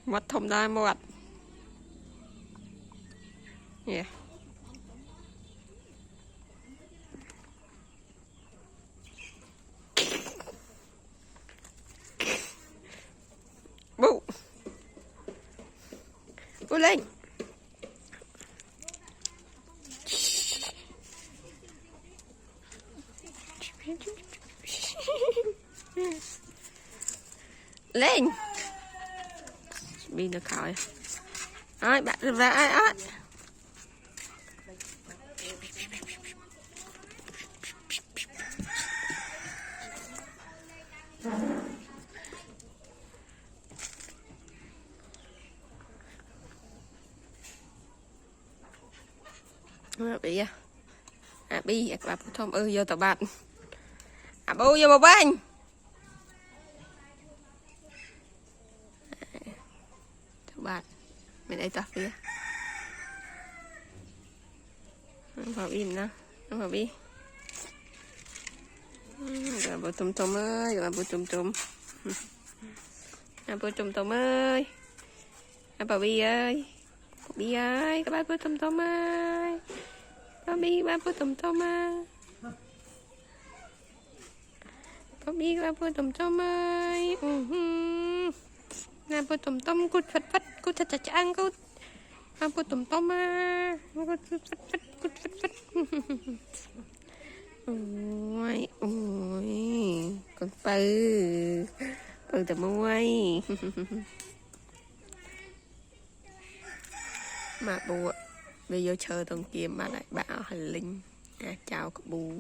mất thông đai mất yeah. Bụ bụ lên lên bị được khỏi ai bạn ra ai á bị bi các bạn thông vô tàu bạn bố vô một bên tàu bạn mình đây tập kia vào in nó vào bi rồi bố tùm tùm ơi rồi bố tùm tùm bố tùm tùm ơi bà bi ơi các bạn bố tùm tùm ơi bà bi ba bố tùm tùm ơi bà bi ba bố tùm tùm ơi nè bố tùm tùm cút phật phật cút chặt chặt ăn cút ba bố tùm tùm à cút phật phật cút phật phật ôi ôi con bự từ môi mà bố bây giờ chờ thằng kia mà lại bảo hành linh chào các bố.